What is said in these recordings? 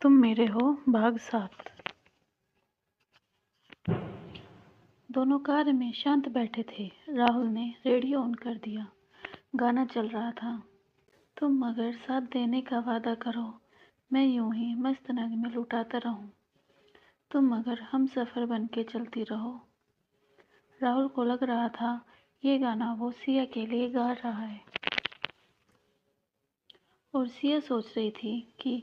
तुम मेरे हो भाग 7। दोनों कार में शांत बैठे थे। राहुल ने रेडियो ऑन कर दिया। गाना चल रहा था। तुम अगर साथ देने का वादा करो, मैं यूं ही मस्त नगमे लुटाता रहूं। तुम अगर हम सफ़र बन के चलती रहो। राहुल को लग रहा था ये गाना वो सिया के लिए गा रहा है, और सिया सोच रही थी कि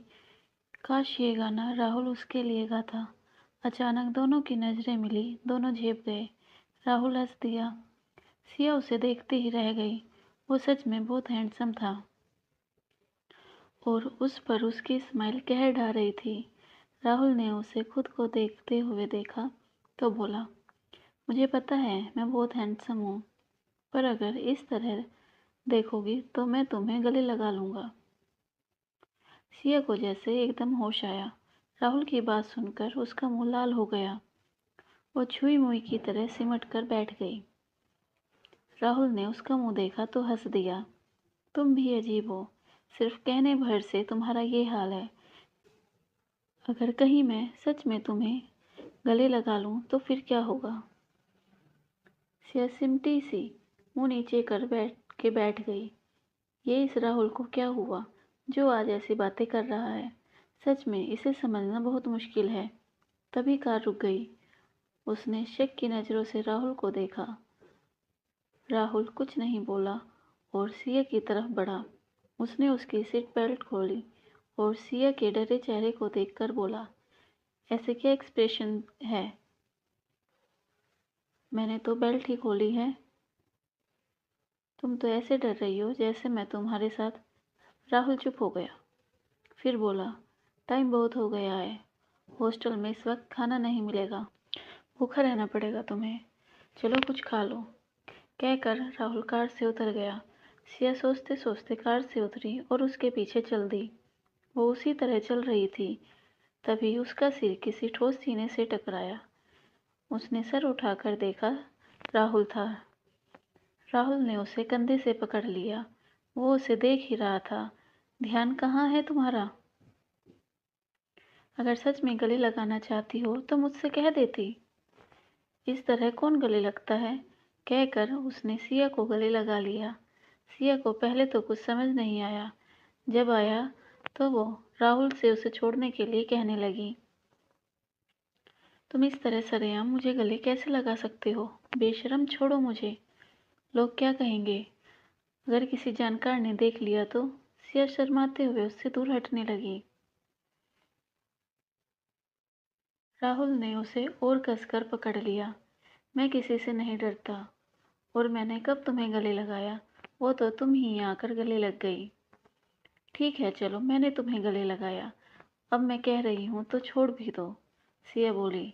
काश ये गाना राहुल उसके लिए गाता। अचानक दोनों की नजरें मिली, दोनों झेप गए। राहुल हंस दिया। सिया उसे देखते ही रह गई। वो सच में बहुत हैंडसम था, और उस पर उसकी स्माइल कहर ढा रही थी। राहुल ने उसे खुद को देखते हुए देखा तो बोला, मुझे पता है मैं बहुत हैंडसम हूँ, पर अगर इस तरह देखोगी तो मैं तुम्हें गले लगा लूँगा। सिया को जैसे एकदम होश आया। राहुल की बात सुनकर उसका मुंह लाल हो गया। वो छुई मुई की तरह सिमट कर बैठ गई। राहुल ने उसका मुंह देखा तो हंस दिया। तुम भी अजीब हो, सिर्फ कहने भर से तुम्हारा ये हाल है। अगर कहीं मैं सच में तुम्हें गले लगा लूं तो फिर क्या होगा? सिया सिमटी सी मुंह नीचे कर बैठ गई। ये इस राहुल को क्या हुआ जो आज ऐसी बातें कर रहा है? सच में इसे समझना बहुत मुश्किल है। तभी कार रुक गई। उसने शक की नज़रों से राहुल को देखा। राहुल कुछ नहीं बोला और सिया की तरफ बढ़ा। उसने उसकी सीट बेल्ट खोली और सिया के डरे चेहरे को देखकर बोला, ऐसे क्या एक्सप्रेशन है? मैंने तो बेल्ट ही खोली है। तुम तो ऐसे डर रही हो जैसे मैं तुम्हारे साथ। राहुल चुप हो गया, फिर बोला, टाइम बहुत हो गया है। हॉस्टल में इस वक्त खाना नहीं मिलेगा। भूखा रहना पड़ेगा तुम्हें। चलो कुछ खा लो। कहकर राहुल कार से उतर गया। सिया सोचते सोचते कार से उतरी और उसके पीछे चल दी। वो उसी तरह चल रही थी। तभी उसका सिर किसी ठोस सीने से टकराया। उसने सर उठाकर देखा, राहुल था। राहुल ने उसे कंधे से पकड़ लिया। वो उसे देख ही रहा था। ध्यान कहाँ है तुम्हारा? अगर सच में गले लगाना चाहती हो तो मुझसे कह देती। इस तरह कौन गले लगता है? कहकर उसने सिया को गले लगा लिया। सिया को पहले तो कुछ समझ नहीं आया। जब आया तो वो राहुल से उसे छोड़ने के लिए कहने लगी, तुम इस तरह सरेआम मुझे गले कैसे लगा सकते हो? बेशरम, छोड़ो मुझे। लोग क्या कहेंगे? अगर किसी जानकार ने देख लिया तो? सिया शर्माते हुए उससे दूर हटने लगी। राहुल ने उसे और कसकर पकड़ लिया। मैं किसी से नहीं डरता, और मैंने कब तुम्हें गले लगाया? वो तो तुम ही आकर गले लग गई। ठीक है चलो, मैंने तुम्हें गले लगाया। अब मैं कह रही हूँ तो छोड़ भी दो। सिया बोली।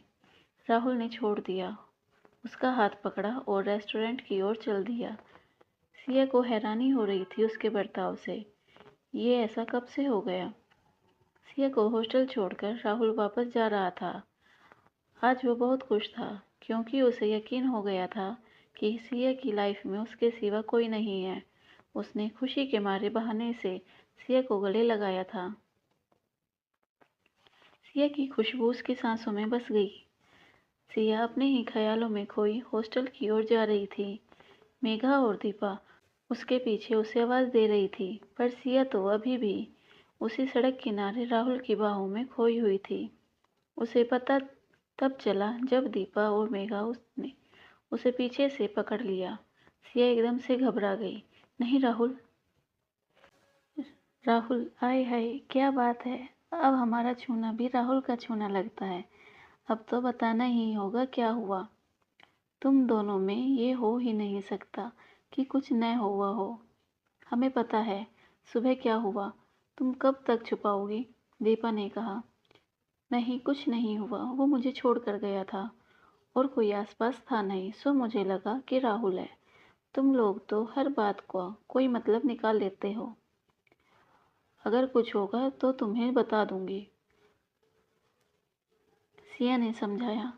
राहुल ने छोड़ दिया, उसका हाथ पकड़ा और रेस्टोरेंट की ओर चल दिया। सिया को हैरानी हो रही थी उसके बर्ताव से। ये ऐसा कब से हो गया? सिया को हॉस्टल छोड़कर राहुल वापस जा रहा था। आज वो बहुत खुश था, क्योंकि उसे यकीन हो गया था कि सिया की लाइफ में उसके सिवा कोई नहीं है। उसने खुशी के मारे बहाने से सिया को गले लगाया था। सिया की खुशबू उसकी सांसों में बस गई। सिया अपने ही ख्यालों में खोई हॉस्टल की ओर जा रही थी। मेघा और दीपा उसके पीछे उसे आवाज़ दे रही थी, पर सिया तो अभी भी उसी सड़क किनारे राहुल की बाहों में खोई हुई थी। उसे पता तब चला जब दीपा और मेघा उसने उसे पीछे से पकड़ लिया। सिया एकदम से घबरा गई। नहीं राहुल, राहुल, आए हाय, क्या बात है? अब हमारा छूना भी राहुल का छूना लगता है। अब तो बताना ही होगा क्या हुआ। तुम दोनों में ये हो ही नहीं सकता कि कुछ न हुआ हो। हमें पता है सुबह क्या हुआ। तुम कब तक छुपाओगी? दीपा ने कहा। नहीं, कुछ नहीं हुआ। वो मुझे छोड़ कर गया था और कोई आसपास था नहीं, सो मुझे लगा कि राहुल है। तुम लोग तो हर बात को कोई मतलब निकाल लेते हो। अगर कुछ होगा तो तुम्हें बता दूंगी, सिया ने समझाया।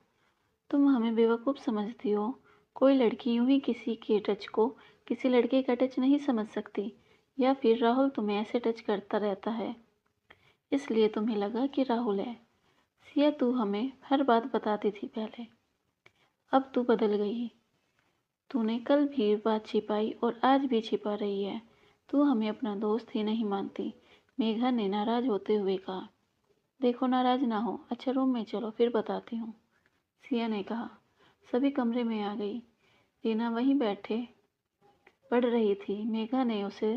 तुम हमें बेवकूफ़ समझती हो। कोई लड़की यूं ही किसी के टच को किसी लड़के का टच नहीं समझ सकती, या फिर राहुल तुम्हें ऐसे टच करता रहता है। इसलिए तुम्हें लगा कि राहुल है। सिया, तू हमें हर बात बताती थी पहले, अब तू बदल गई। तूने कल भी बात छिपाई और आज भी छिपा रही है। तू हमें अपना दोस्त ही नहीं मानती, मेघा ने नाराज होते हुए कहा। देखो, नाराज ना हो। अच्छा, रूम में चलो, फिर बताती हूँ, सिया ने कहा। सभी कमरे में आ गई। रीना वहीं बैठे पढ़ रही थी। मेघा ने उसे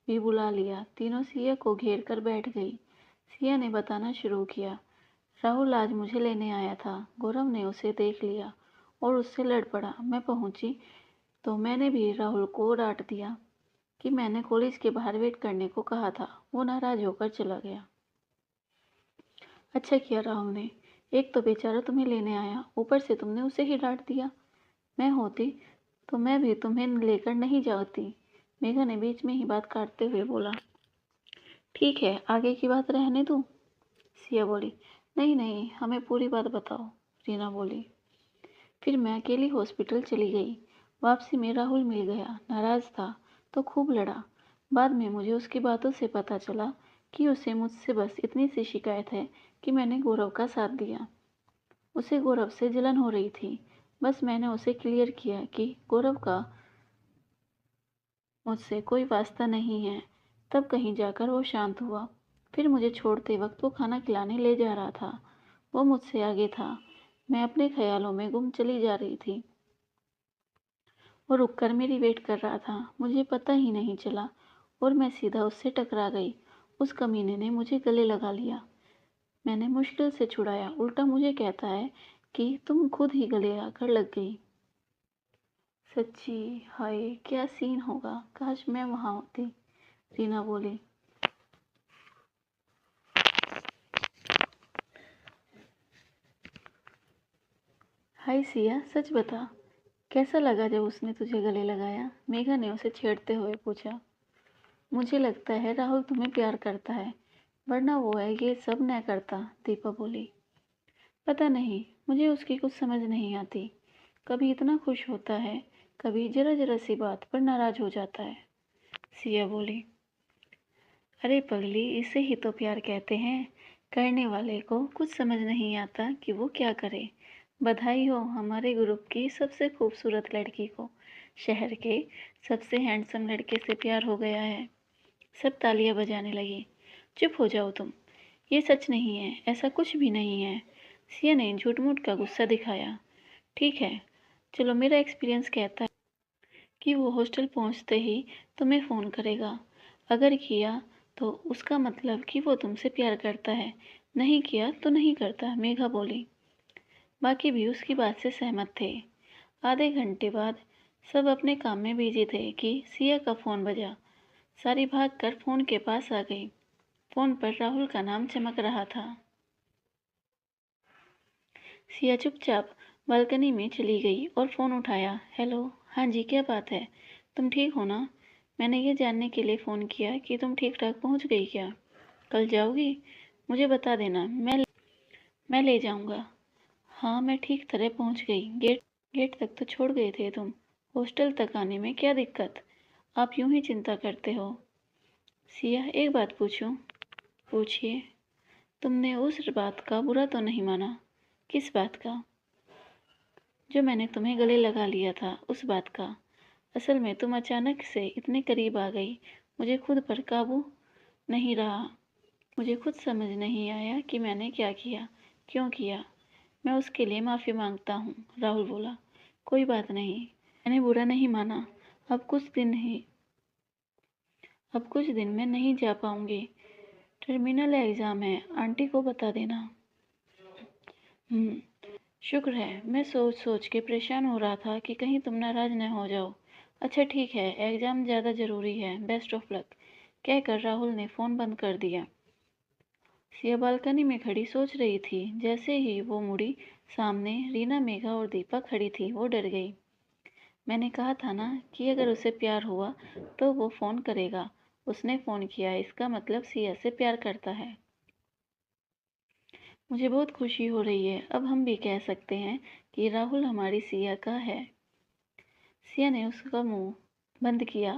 भी बुला लिया। तीनों सिया को घेर कर बैठ गई। सिया ने बताना शुरू किया। राहुल आज मुझे लेने आया था। गौरव ने उसे देख लिया और उससे लड़ पड़ा। मैं पहुंची तो मैंने भी राहुल को डांट दिया कि मैंने कॉलेज के बाहर वेट करने को कहा था। वो नाराज होकर चला गया। अच्छा किया राहुल ने, एक तो बेचारा तुम्हें लेने आया, ऊपर से तुमने उसे ही डांट दिया। मैं होती तो मैं भी तुम्हें लेकर नहीं जाती, मेघा ने बीच में ही बात काटते हुए बोला। ठीक है, आगे की बात रहने दो, सिया बोली। नहीं नहीं, हमें पूरी बात बताओ, रीना बोली। फिर मैं अकेली हॉस्पिटल चली गई। वापसी में राहुल मिल गया। नाराज था तो खूब लड़ा। बाद में मुझे उसकी बातों से पता चला कि उसे मुझसे बस इतनी सी शिकायत है कि मैंने गौरव का साथ दिया। उसे गौरव से जलन हो रही थी। बस मैंने उसे क्लियर किया कि गौरव का मुझसे कोई वास्ता नहीं है। तब कहीं जाकर वो शांत हुआ। फिर मुझे छोड़ते वक्त वो खाना खिलाने ले जा रहा था। वो मुझसे आगे था। मैं अपने ख्यालों में गुम चली जा रही थी। वो रुककर मेरी वेट कर रहा था। मुझे पता ही नहीं चला और मैं सीधा उससे टकरा गई। उस कमीने ने मुझे गले लगा लिया। मैंने मुश्किल से छुड़ाया, उल्टा मुझे कहता है कि तुम खुद ही गले आकर लग गई। सच्ची, हाय क्या सीन होगा, काश मैं वहां होती, रीना बोली। हाय सिया, सच बता, कैसा लगा जब उसने तुझे गले लगाया, मेघा ने उसे छेड़ते हुए पूछा। मुझे लगता है राहुल तुम्हें प्यार करता है, वरना वो है ये सब न करता, दीपा बोली। पता नहीं, मुझे उसकी कुछ समझ नहीं आती। कभी इतना खुश होता है, कभी जरा जरा सी बात पर नाराज हो जाता है, सिया बोली। अरे पगली, इसे ही तो प्यार कहते हैं। करने वाले को कुछ समझ नहीं आता कि वो क्या करे। बधाई हो हमारे ग्रुप की सबसे खूबसूरत लड़की को। शहर के सबसे हैंडसम लड़के से प्यार हो गया है। सब तालियां बजाने लगी। चुप हो जाओ तुम, ये सच नहीं है, ऐसा कुछ भी नहीं है, सिया ने झूठ मूठ का गुस्सा दिखाया। ठीक है, चलो, मेरा एक्सपीरियंस कहता है कि वो हॉस्टल पहुंचते ही तुम्हें फ़ोन करेगा। अगर किया तो उसका मतलब कि वो तुमसे प्यार करता है, नहीं किया तो नहीं करता, मेघा बोली। बाकी भी उसकी बात से सहमत थे। आधे घंटे बाद सब अपने काम में बिजी थे कि सिया का फ़ोन बजा। सारी भागकर फ़ोन के पास आ गई। फ़ोन पर राहुल का नाम चमक रहा था। सिया चुपचाप बालकनी में चली गई और फ़ोन उठाया। हेलो, हाँ जी, क्या बात है? तुम ठीक हो ना? मैंने ये जानने के लिए फ़ोन किया कि तुम ठीक ठाक पहुंच गई क्या? कल जाओगी? मुझे बता देना, मैं ले जाऊंगा। हाँ, मैं ठीक तरह पहुंच गई। गेट गेट तक तो छोड़ गए थे तुम। हॉस्टल तक आने में क्या दिक्कत? आप यूं ही चिंता करते हो। सिया, एक बात पूछूं? पूछिए। तुमने उस बात का बुरा तो नहीं माना? किस बात का? जो मैंने तुम्हें गले लगा लिया था, उस बात का। असल में तुम अचानक से इतने करीब आ गई, मुझे खुद पर काबू नहीं रहा। मुझे खुद समझ नहीं आया कि मैंने क्या किया, क्यों किया। मैं उसके लिए माफ़ी मांगता हूँ, राहुल बोला। कोई बात नहीं, मैंने बुरा नहीं माना। अब कुछ दिन ही अब कुछ दिन मैं नहीं जा पाऊंगी। टर्मिनल एग्ज़ाम है, आंटी को बता देना। शुक्र है, मैं सोच सोच के परेशान हो रहा था कि कहीं तुम नाराज न हो जाओ। अच्छा ठीक है, एग्ज़ाम ज़्यादा ज़रूरी है, बेस्ट ऑफ लक, कहकर राहुल ने फ़ोन बंद कर दिया। सिया बालकनी में खड़ी सोच रही थी। जैसे ही वो मुड़ी, सामने रीना, मेघा और दीपा खड़ी थी। वो डर गई। मैंने कहा था ना कि अगर उसे प्यार हुआ तो वो फ़ोन करेगा। उसने फ़ोन किया, इसका मतलब सिया से प्यार करता है। मुझे बहुत खुशी हो रही है। अब हम भी कह सकते हैं कि राहुल हमारी सिया का है। सिया ने उसका मुंह बंद किया।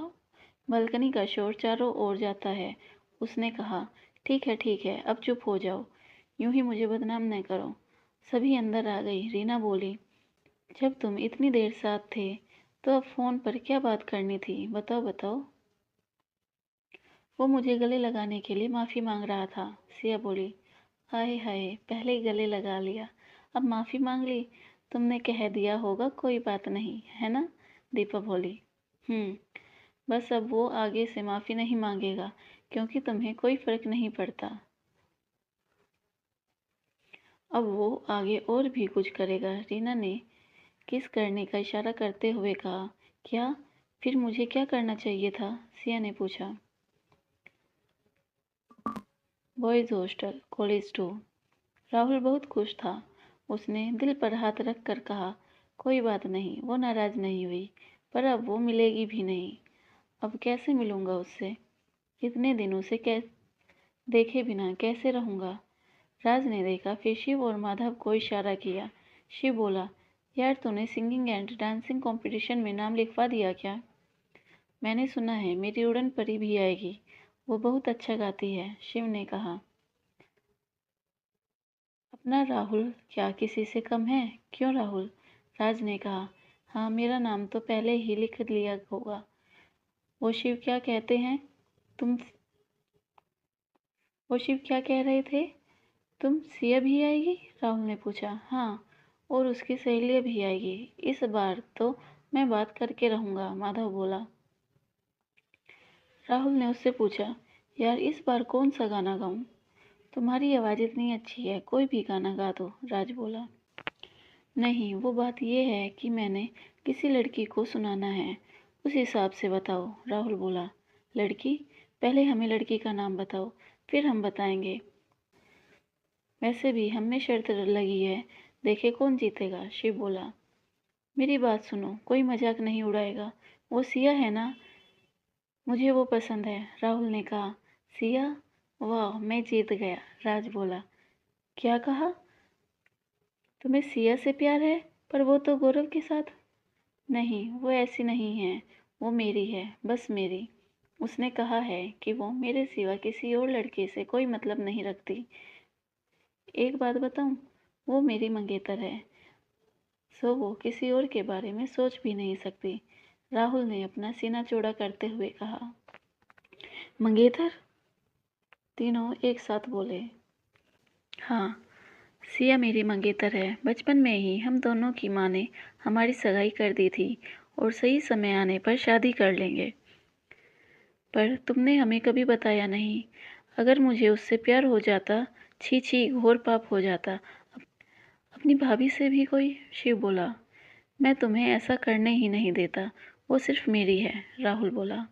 बालकनी का शोर चारों ओर जाता है। उसने कहा, ठीक है, अब चुप हो जाओ। यूं ही मुझे बदनाम न करो। सभी अंदर आ गई। रीना बोली, जब तुम इतनी देर साथ थे तो अब फ़ोन पर क्या बात करनी थी, बताओ बताओ। वो मुझे गले लगाने के लिए माफ़ी मांग रहा था। सिया बोली, हाय हाय, पहले ही गले लगा लिया, अब माफ़ी मांग ली। तुमने कह दिया होगा कोई बात नहीं, है ना? दीपा बोली। बस अब वो आगे से माफ़ी नहीं मांगेगा, क्योंकि तुम्हें कोई फ़र्क नहीं पड़ता। अब वो आगे और भी कुछ करेगा। रीना ने किस करने का इशारा करते हुए कहा, क्या? फिर मुझे क्या करना चाहिए था? सिया ने पूछा। Boys hostel, college 2। राहुल बहुत खुश था। उसने दिल पर हाथ रख कर कहा, कोई बात नहीं। वो नाराज़ नहीं हुई, पर अब वो मिलेगी भी नहीं। अब कैसे मिलूँगा उससे? इतने दिनों से देखे बिना कैसे रहूँगा? राज ने देखा, फिर शिव और माधव को इशारा किया। शिव बोला, यार तूने सिंगिंग एंड डांसिंग कंपटीशन में नाम लिखवा दिया क्या? मैंने सुना है मेरी उड़न परी भी आएगी, वो बहुत अच्छा गाती है, शिव ने कहा। अपना राहुल क्या किसी से कम है? क्यों राहुल? राज ने कहा। हाँ, मेरा नाम तो पहले ही लिख लिया होगा। वो शिव क्या कहते हैं? तुम वो शिव क्या कह रहे थे? तुम सिया भी आएगी? राहुल ने पूछा। हाँ, और उसकी सहेलियाँ भी आएगी। इस बार तो मैं बात करके रहूँगा, माधव बोला। राहुल ने उससे पूछा, यार इस बार कौन सा गाना गाऊँ? तुम्हारी आवाज़ इतनी अच्छी है, कोई भी गाना गा दो, राज बोला। नहीं, वो बात यह है कि मैंने किसी लड़की को सुनाना है, उस हिसाब से बताओ, राहुल बोला। लड़की? पहले हमें लड़की का नाम बताओ, फिर हम बताएंगे। वैसे भी हमें शर्त लगी है, देखे कौन जीतेगा, शिव बोला। मेरी बात सुनो, कोई मजाक नहीं उड़ाएगा। वो सिया है ना? मुझे वो पसंद है, राहुल ने कहा। सिया? वाह, मैं जीत गया, राज बोला। क्या कहा? तुम्हें सिया से प्यार है? पर वो तो गौरव के साथ। नहीं, वो ऐसी नहीं है। वो मेरी है, बस मेरी। उसने कहा है कि वो मेरे सिवा किसी और लड़के से कोई मतलब नहीं रखती। एक बात बताऊं, वो मेरी मंगेतर है, सो वो किसी और के बारे में सोच भी नहीं सकती, राहुल ने अपना सीना चौड़ा करते हुए कहा। मंगेतर? तीनों एक साथ बोले। हाँ, सिया मेरी मंगेतर है। बचपन में ही हम दोनों की माँ ने हमारी सगाई कर दी थी और सही समय आने पर शादी कर लेंगे। पर तुमने हमें कभी बताया नहीं। अगर मुझे उससे प्यार हो जाता, छी छी, घोर पाप हो जाता। अपनी भाभी से भी कोई? शिव बोला। मैं तुम्हें ऐसा करने ही नहीं देता, वो सिर्फ मेरी है, राहुल बोला।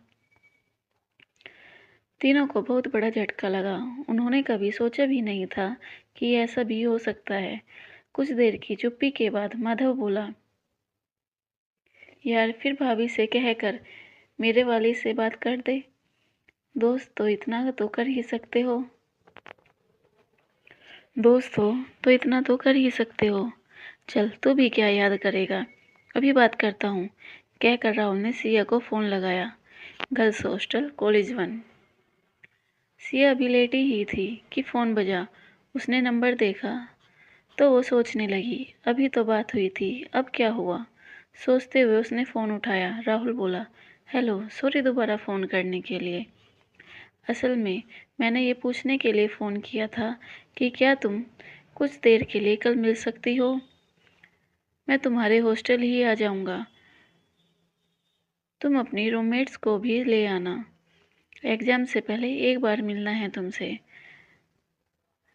तीनों को बहुत बड़ा झटका लगा। उन्होंने कभी सोचा भी नहीं था कि ऐसा भी हो सकता है। कुछ देर की चुप्पी के बाद माधव बोला, यार फिर भाभी से कहकर मेरे वाली से बात कर दे। दोस्त तो इतना तो कर ही सकते हो। दोस्त हो तो इतना तो कर ही सकते हो। चल, तू भी क्या याद करेगा, अभी बात करता हूँ, कहकर राहुल ने सिया को फ़ोन लगाया। Girls hostel, college 1। सिया अभी लेटी ही थी कि फ़ोन बजा। उसने नंबर देखा तो वो सोचने लगी, अभी तो बात हुई थी, अब क्या हुआ? सोचते हुए उसने फ़ोन उठाया। राहुल बोला, हेलो, सॉरी दोबारा फ़ोन करने के लिए। असल में मैंने ये पूछने के लिए फ़ोन किया था कि क्या तुम कुछ देर के लिए कल मिल सकती हो? मैं तुम्हारे हॉस्टल ही आ जाऊंगा। तुम अपनी रूममेट्स को भी ले आना। एग्ज़ाम से पहले एक बार मिलना है तुमसे।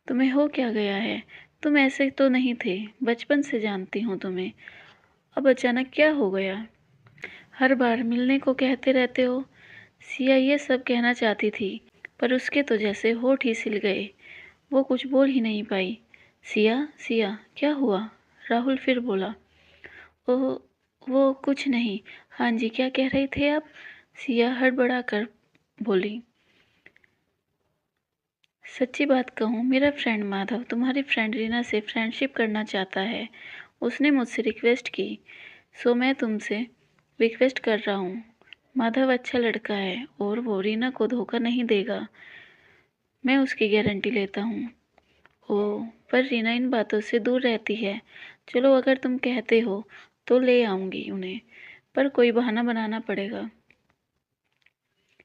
तुम्हें हो क्या गया है? तुम ऐसे तो नहीं थे, बचपन से जानती हूँ तुम्हें, अब अचानक क्या हो गया? हर बार मिलने को कहते रहते हो। सिया ये सब कहना चाहती थी, पर उसके तो जैसे होठ ही सिल गए। वो कुछ बोल ही नहीं पाई। सिया, सिया, क्या हुआ? राहुल फिर बोला। ओह, वो कुछ नहीं। हाँ जी, क्या कह रहे थे आप? सिया हड़बड़ा कर बोली। सच्ची बात कहूँ, मेरा फ्रेंड माधव तुम्हारी फ्रेंड रीना से फ्रेंडशिप करना चाहता है। उसने मुझसे रिक्वेस्ट की, सो मैं तुमसे रिक्वेस्ट कर रहा हूँ। माधव अच्छा लड़का है और वो रीना को धोखा नहीं देगा। मैं उसकी गारंटी लेता हूँ। ओह, पर रीना इन बातों से दूर रहती है। चलो अगर तुम कहते हो तो ले आऊँगी उन्हें, पर कोई बहाना बनाना पड़ेगा।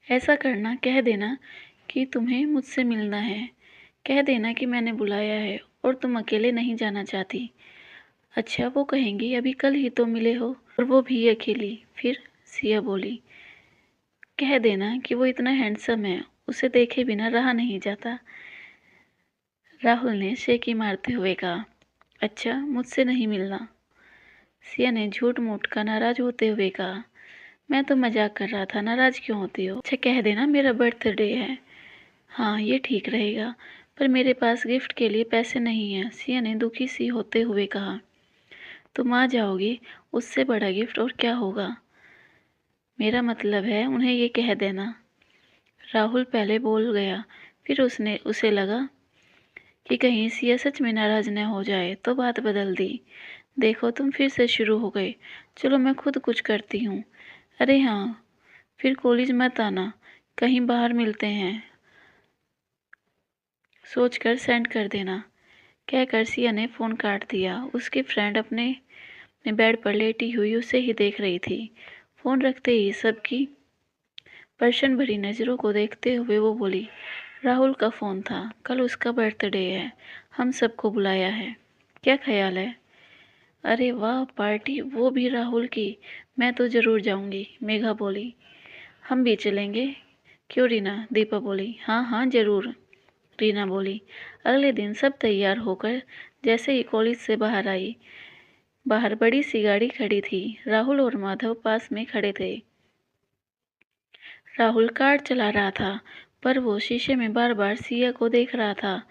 ऐसा करना, कह देना कि तुम्हें मुझसे मिलना है। कह देना कि मैंने बुलाया है और तुम अकेले नहीं जाना चाहती। अच्छा, वो कहेंगी अभी कल ही तो मिले हो और वो भी अकेली। फिर सिया बोली, कह देना कि वो इतना हैंडसम है, उसे देखे बिना रहा नहीं जाता। राहुल ने शेखी मारते हुए कहा, अच्छा, मुझसे नहीं मिलना। सिया ने झूठ मूठ का नाराज होते हुए कहा, मैं तो मजाक कर रहा था, नाराज क्यों होती हो? अच्छा, कह देना मेरा बर्थडे है। हाँ, ये ठीक रहेगा, पर मेरे पास गिफ्ट के लिए पैसे नहीं हैं। सिया ने दुखी सी होते हुए कहा, तुम आ जाओगी, उससे बड़ा गिफ्ट और क्या होगा? मेरा मतलब है उन्हें ये कह देना। राहुल पहले बोल गया, फिर उसे लगा कि कहीं सिया सच में नाराज न हो जाए, तो बात बदल दी। देखो, तुम फिर से शुरू हो गए। चलो मैं खुद कुछ करती हूँ। अरे हाँ, फिर कॉलेज मत आना, कहीं बाहर मिलते हैं, सोचकर सेंड कर देना। कहकर सिया ने फ़ोन काट दिया। उसकी फ्रेंड अपने बेड पर लेटी हुई उसे ही देख रही थी। फ़ोन रखते ही सबकी पर्शन भरी नज़रों को देखते हुए वो बोली, राहुल का फ़ोन था, कल उसका बर्थडे है, हम सबको बुलाया है, क्या ख्याल है? अरे वाह, पार्टी, वो भी राहुल की, मैं तो ज़रूर जाऊंगी। मेघा बोली, हम भी चलेंगे। क्यों रीना? दीपा बोली, हाँ हाँ ज़रूर। रीना बोली, अगले दिन सब तैयार होकर जैसे ही कॉलेज से बाहर आई, बाहर बड़ी सी गाड़ी खड़ी थी। राहुल और माधव पास में खड़े थे। राहुल कार चला रहा था, पर वो शीशे में बार बार सिया को देख रहा था।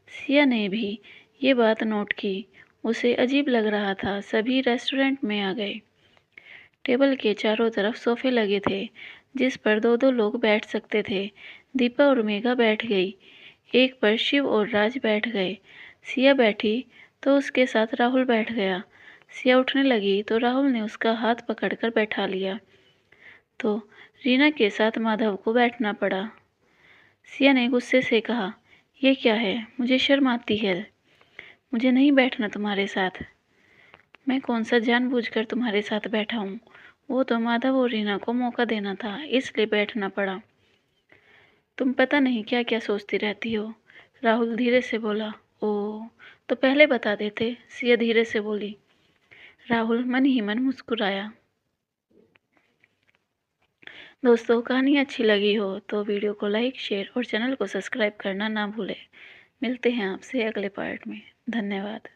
सिया ने भी ये बात नोट की। उसे अजीब लग रहा था। सभी रेस्टोरेंट में आ गए। टेबल के चारों तरफ सोफे लगे थे, जिस पर दो दो लोग बैठ सकते थे। दीपा और मेघा बैठ गई। एक पर शिव और राज बैठ गए। सिया बैठी तो उसके साथ राहुल बैठ गया। सिया उठने लगी तो राहुल ने उसका हाथ पकड़कर बैठा लिया, तो रीना के साथ माधव को बैठना पड़ा। सिया ने गुस्से से कहा, ये क्या है? मुझे शर्म आती है। मुझे नहीं बैठना तुम्हारे साथ। मैं कौन सा जानबूझकर तुम्हारे साथ बैठा हूँ? वो तो माधव और रीना को मौका देना था, इसलिए बैठना पड़ा। तुम पता नहीं क्या क्या सोचती रहती हो। राहुल धीरे से बोला। ओह, तो पहले बता देते। सिया धीरे से बोली। राहुल मन ही मन मुस्कुराया। दोस्तों, कहानी अच्छी लगी हो तो वीडियो को लाइक, शेयर और चैनल को सब्सक्राइब करना ना भूलें। मिलते हैं आपसे अगले पार्ट में। धन्यवाद।